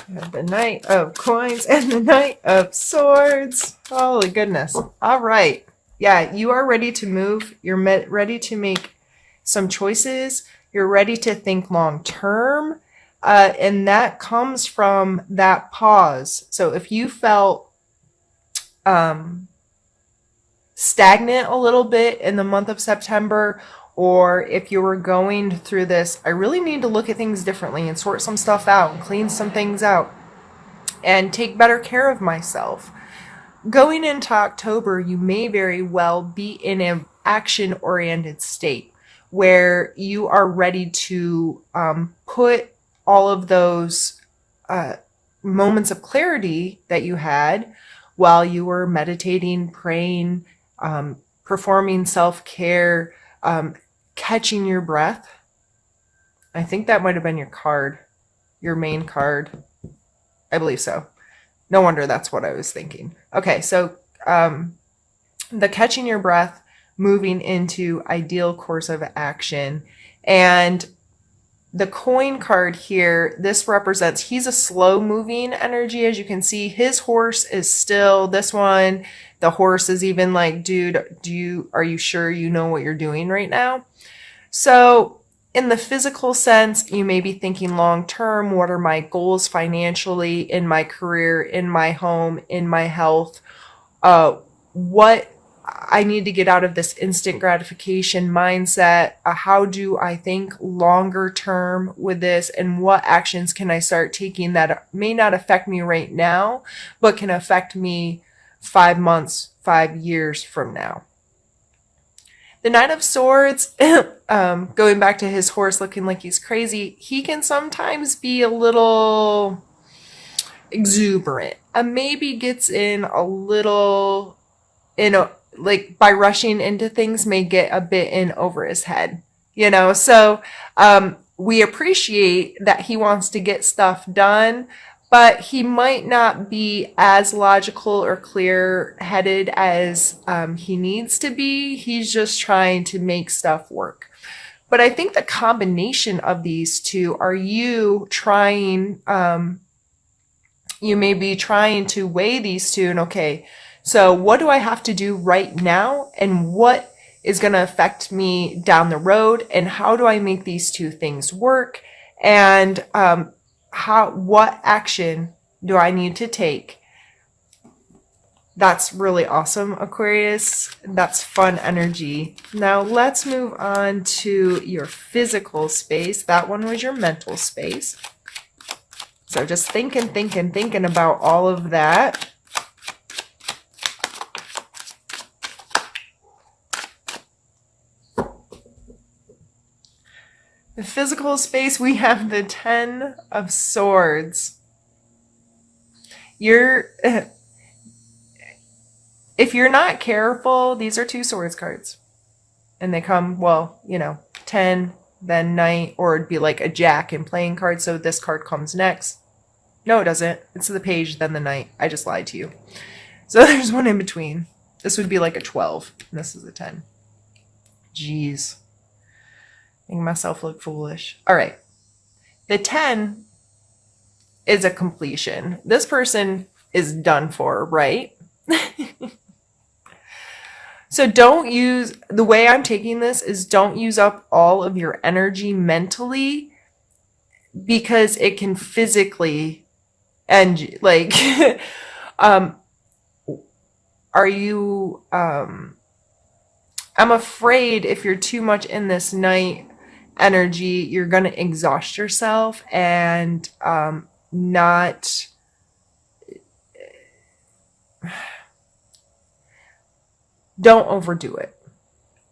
The Knight of Coins and the Knight of Swords. Holy goodness. All right. Yeah, you are ready to move. You're ready to make some choices. You're ready to think long term. And that comes from that pause. So if you felt stagnant a little bit in the month of September, or if you were going through this, I really need to look at things differently and sort some stuff out and clean some things out and take better care of myself. Going into October, you may very well be in an action-oriented state where you are ready to put all of those moments of clarity that you had while you were meditating, praying, performing self-care, catching your breath. I think that might have been your card, your main card. I believe so. No wonder that's what I was thinking. Okay, so the catching your breath, moving into ideal course of action. And the coin card here, this represents, he's a slow moving energy. As you can see, his horse is still, this one, the horse is even like, dude, are you sure you know what you're doing right now? So in the physical sense, you may be thinking long term, what are my goals financially, in my career, in my home, in my health? What I need to get out of this instant gratification mindset. How do I think longer term with this, and what actions can I start taking that may not affect me right now, but can affect me 5 months, 5 years from now? The Knight of Swords, going back to his horse looking like he's crazy, he can sometimes be a little exuberant. Maybe gets in a little, like by rushing into things, may get a bit in over his head, So we appreciate that he wants to get stuff done, but he might not be as logical or clear-headed as he needs to be. He's just trying to make stuff work. But I think the combination of these two are you trying, you may be trying to weigh these two and, okay, so what do I have to do right now, and what is going to affect me down the road, and how do I make these two things work, and what action do I need to take? That's really awesome, Aquarius. That's fun energy. Now let's move on to your physical space. That one was your mental space. So just thinking about all of that. The physical space, we have the 10 of Swords. If you're not careful, these are 2 Swords cards. And they come, 10, then Knight, or it'd be like a Jack in playing cards, so this card comes next. No, it doesn't. It's the Page, then the Knight. I just lied to you. So there's one in between. This would be like a 12, and this is a 10. Jeez. Making myself look foolish. All right. The 10 is a completion. This person is done for, right? So don't use, the way I'm taking this is don't use up all of your energy mentally, because it can physically end you. Like, are you, I'm afraid if you're too much in this Knight energy, you're going to exhaust yourself and not don't overdo it.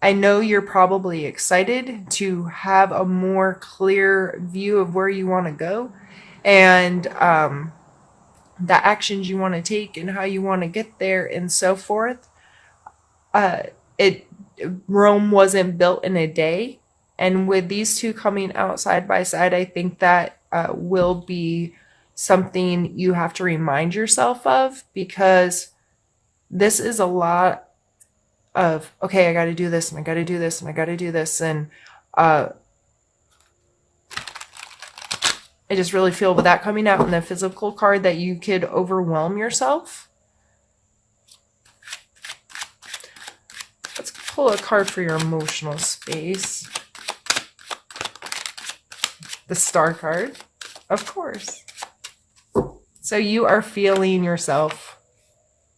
I know you're probably excited to have a more clear view of where you want to go, and the actions you want to take and how you want to get there and so forth. Rome wasn't built in a day. And with these two coming out side by side, I think that will be something you have to remind yourself of, because this is a lot of, okay, I got to do this, and I got to do this, and I got to do this. And I just really feel with that coming out in the physical card that you could overwhelm yourself. Let's pull a card for your emotional space. The Star card, of course. So you are feeling yourself.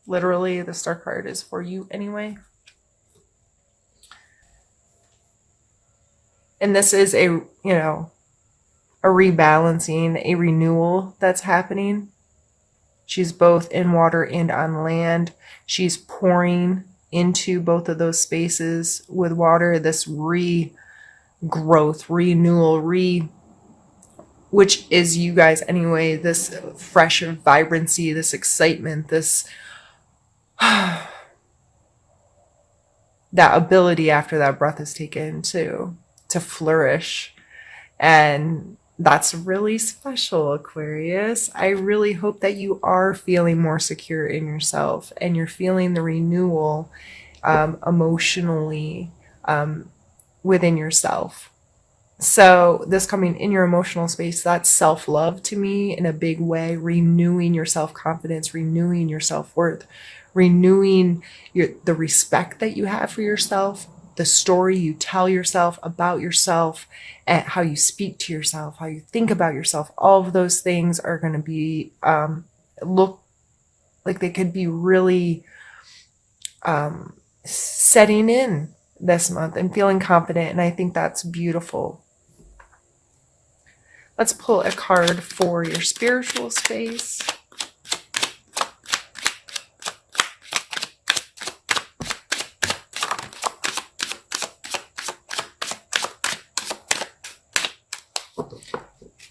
Literally, the Star card is for you anyway. And this is a rebalancing, a renewal that's happening. She's both in water and on land. She's pouring into both of those spaces with water, this regrowth, renewal, which is you guys anyway, this fresh vibrancy, this excitement, this that ability after that breath is taken to flourish. And that's really special, Aquarius. I really hope that you are feeling more secure in yourself and you're feeling the renewal emotionally within yourself. So this coming in your emotional space, that's self-love to me in a big way, renewing your self-confidence, renewing your self-worth, renewing the respect that you have for yourself, the story you tell yourself about yourself, and how you speak to yourself, how you think about yourself. All of those things are going to be, look like they could be really setting in this month and feeling confident. And I think that's beautiful. Let's pull a card for your spiritual space.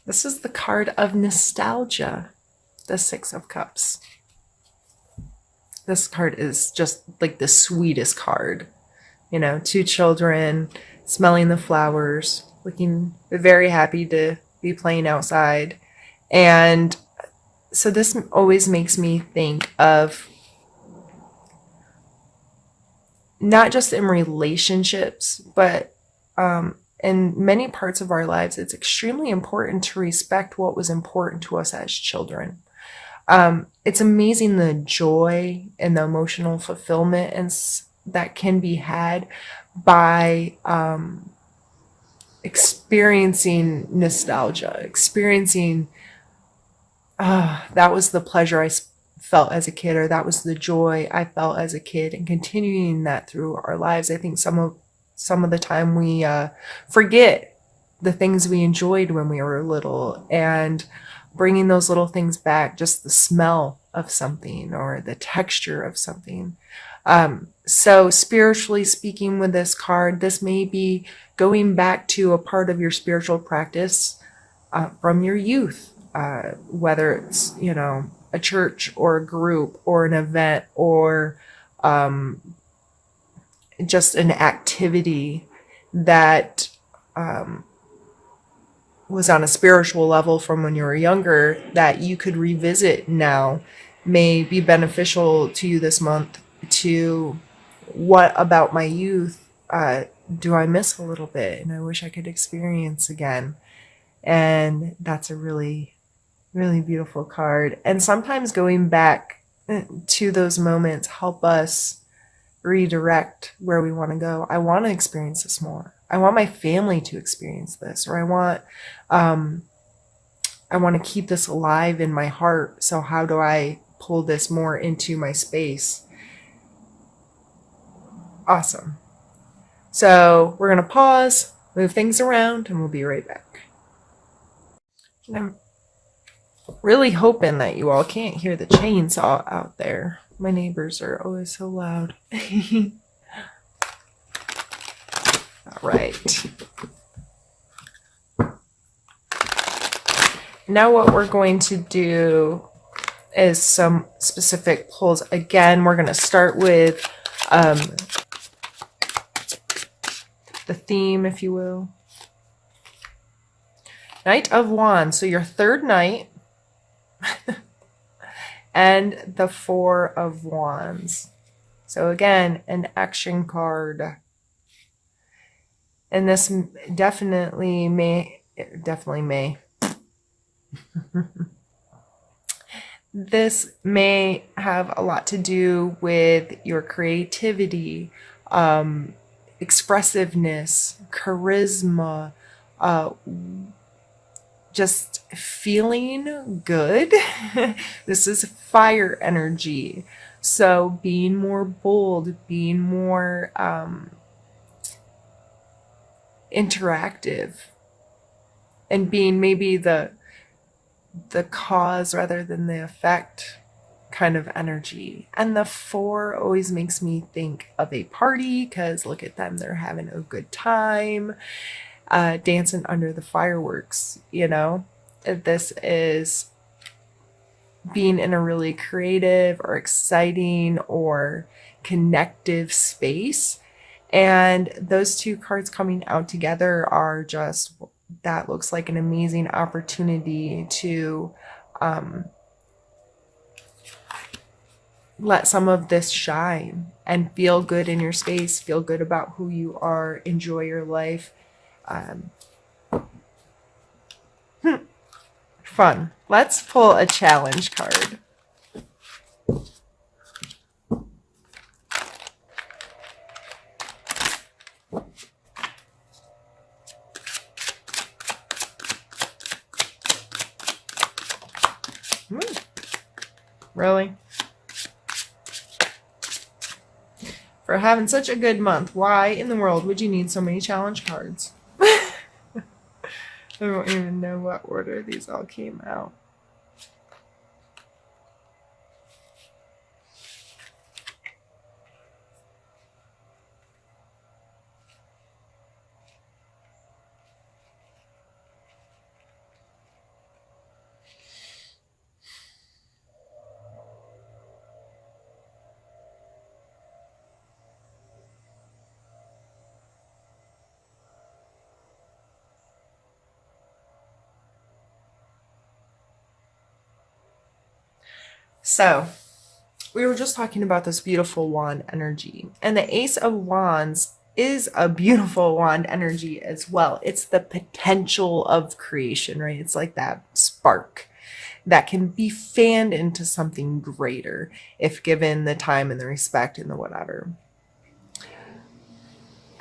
This is the card of nostalgia, the Six of Cups. This card is just like the sweetest card. You know, two children smelling the flowers, looking very happy to be playing outside. And so this always makes me think of not just in relationships, but in many parts of our lives, it's extremely important to respect what was important to us as children. It's amazing the joy and the emotional fulfillment and that can be had by experiencing nostalgia, experiencing that was the pleasure I felt as a kid, or that was the joy I felt as a kid, and continuing that through our lives. I think some of the time we forget the things we enjoyed when we were little, and bringing those little things back, just the smell of something or the texture of something. So spiritually speaking with this card, this may be going back to a part of your spiritual practice from your youth, whether it's, a church or a group or an event or just an activity that was on a spiritual level from when you were younger that you could revisit now, may be beneficial to you this month. To what about my youth do I miss a little bit and I wish I could experience again? And that's a really, really beautiful card. And sometimes going back to those moments help us redirect where we want to go. I want to experience this more. I want my family to experience this, or I want to keep this alive in my heart. So how do I pull this more into my space? Awesome. So we're going to pause, move things around, and we'll be right back. And I'm really hoping that you all can't hear the chainsaw out there. My neighbors are always so loud. All right. Now what we're going to do is some specific pulls. Again, we're going to start with the theme, if you will. Knight of Wands. So your third night. And the Four of Wands. So again, an action card. And this definitely may This may have a lot to do with your creativity, expressiveness, charisma, uh, just feeling good. This is fire energy. So being more bold, being more interactive, and being maybe the cause rather than the effect kind of energy. And the 4 always makes me think of a party because look at them, they're having a good time, dancing under the fireworks, you know? This is being in a really creative or exciting or connective space. And those 2 cards coming out together are just, that looks like an amazing opportunity to let some of this shine and feel good in your space, feel good about who you are, enjoy your life. Fun. Let's pull a challenge card. Really? For having such a good month, why in the world would you need so many challenge cards? I don't even know what order these all came out. So, we were just talking about this beautiful wand energy, and the Ace of Wands is a beautiful wand energy as well. It's the potential of creation, right? It's like that spark that can be fanned into something greater if given the time and the respect and the whatever.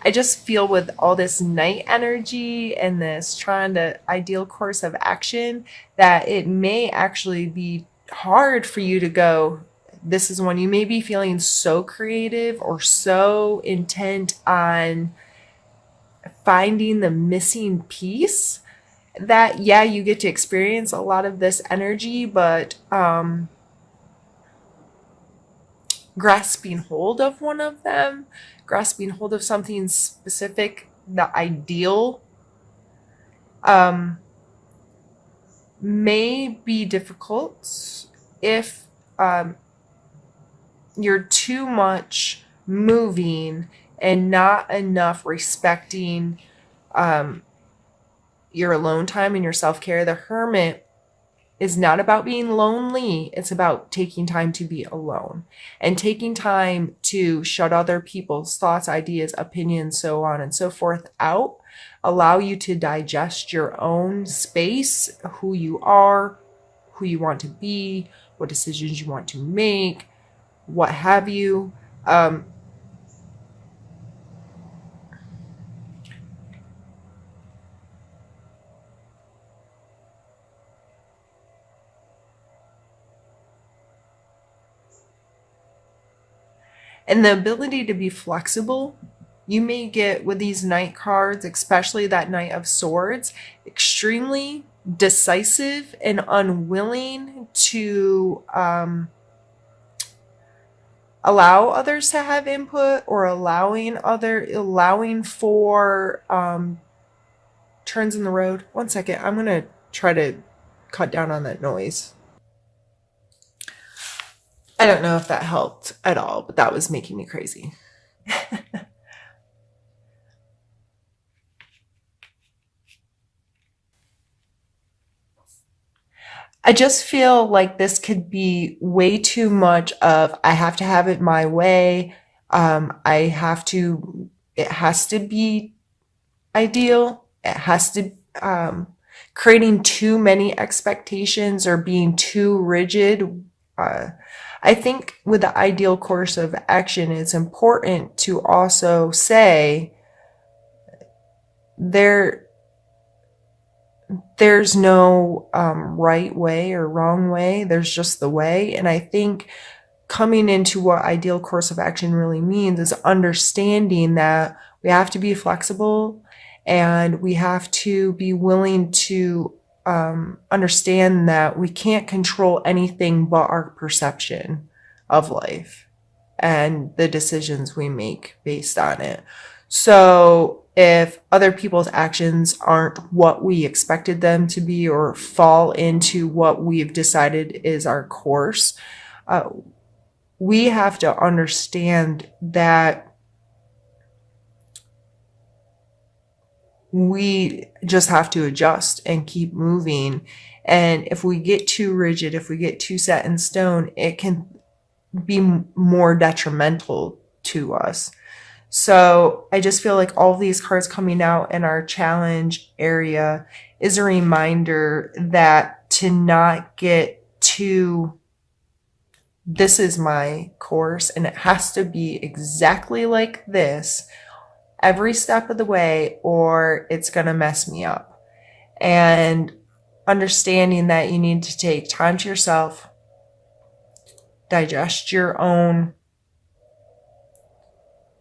I just feel with all this night energy and this trying to ideal course of action that it may actually be hard for you to go, this is when you may be feeling so creative or so intent on finding the missing piece that, yeah, you get to experience a lot of this energy, but grasping hold of one of them, grasping hold of something specific, the ideal, may be difficult if you're too much moving and not enough respecting your alone time and your self-care. The Hermit is not about being lonely. It's about taking time to be alone and taking time to shut other people's thoughts, ideas, opinions, so on and so forth out. Allow you to digest your own space, who you are, who you want to be, what decisions you want to make, what have you. And the ability to be flexible, you may get with these Knight cards, especially that Knight of Swords, extremely decisive and unwilling to allow others to have input or allowing for turns in the road. One second, I'm gonna try to cut down on that noise. I don't know if that helped at all, but that was making me crazy. I just feel like this could be way too much of I have to have it my way. It has to be ideal. It has to creating too many expectations or being too rigid. I think with the ideal course of action, it's important to also say there's no right way or wrong way. There's just the way. And I think coming into what ideal course of action really means is understanding that we have to be flexible and we have to be willing to understand that we can't control anything but our perception of life and the decisions we make based on it. So if other people's actions aren't what we expected them to be or fall into what we've decided is our course, we have to understand that we just have to adjust and keep moving. And if we get too rigid, if we get too set in stone, it can be more detrimental to us. So I just feel like all of these cards coming out in our challenge area is a reminder that to not get too, this is my course and it has to be exactly like this every step of the way, or it's going to mess me up. And understanding that you need to take time to yourself, digest your own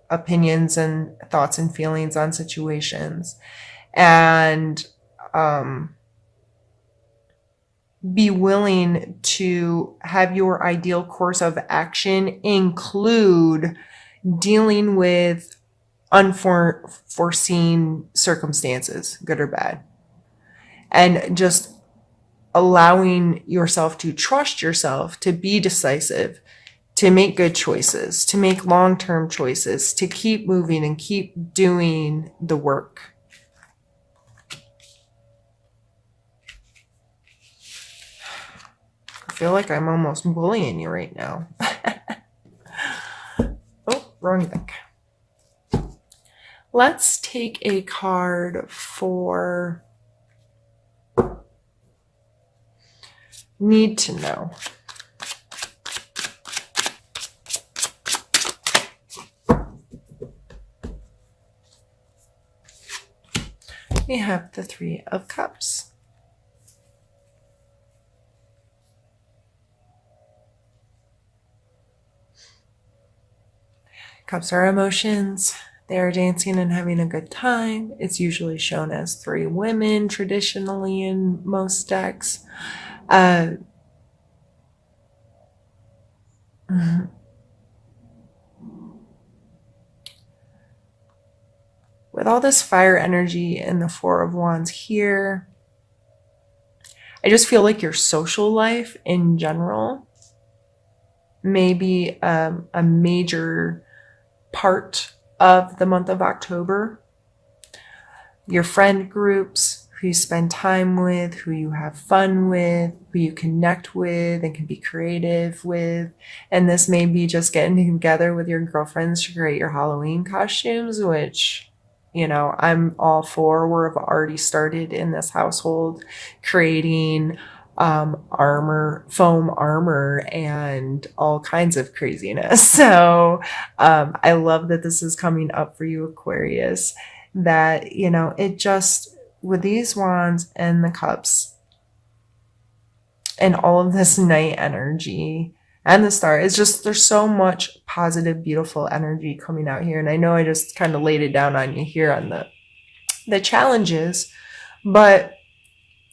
opinions and thoughts and feelings on situations, and be willing to have your ideal course of action include dealing with unforeseen circumstances, good or bad, and just allowing yourself to trust yourself, to be decisive, to make good choices, to make long-term choices, to keep moving and keep doing the work. I feel like I'm almost bullying you right now. Oh, wrong deck. Let's take a card for need to know. We have the Three of Cups. Cups are emotions. They are dancing and having a good time. It's usually shown as three women traditionally in most decks. With all this fire energy and the Four of Wands here, I just feel like your social life in general may be a major part of the month of October. Your friend groups, who you spend time with, who you have fun with, who you connect with and can be creative with. And this may be just getting together with your girlfriends to create your Halloween costumes, which, you know, I'm all for. We've already started in this household creating foam armor and all kinds of craziness. So I love that this is coming up for you, Aquarius, that, you know, it just, with these wands and the cups and all of this night energy and the star, it's just, there's so much positive, beautiful energy coming out here. And I know I just kind of laid it down on you here on the challenges, but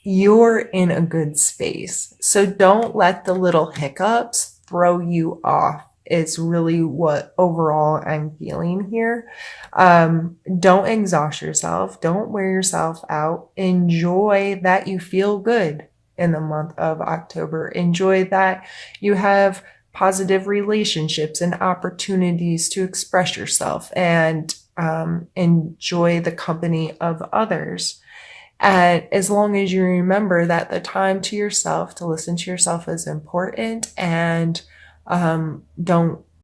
you're in a good space. So don't let the little hiccups throw you off. It's really what overall I'm feeling here. Don't exhaust yourself. Don't wear yourself out. Enjoy that you feel good in the month of October. Enjoy that you have positive relationships and opportunities to express yourself, and enjoy the company of others. And as long as you remember that the time to yourself, to listen to yourself, is important, and don't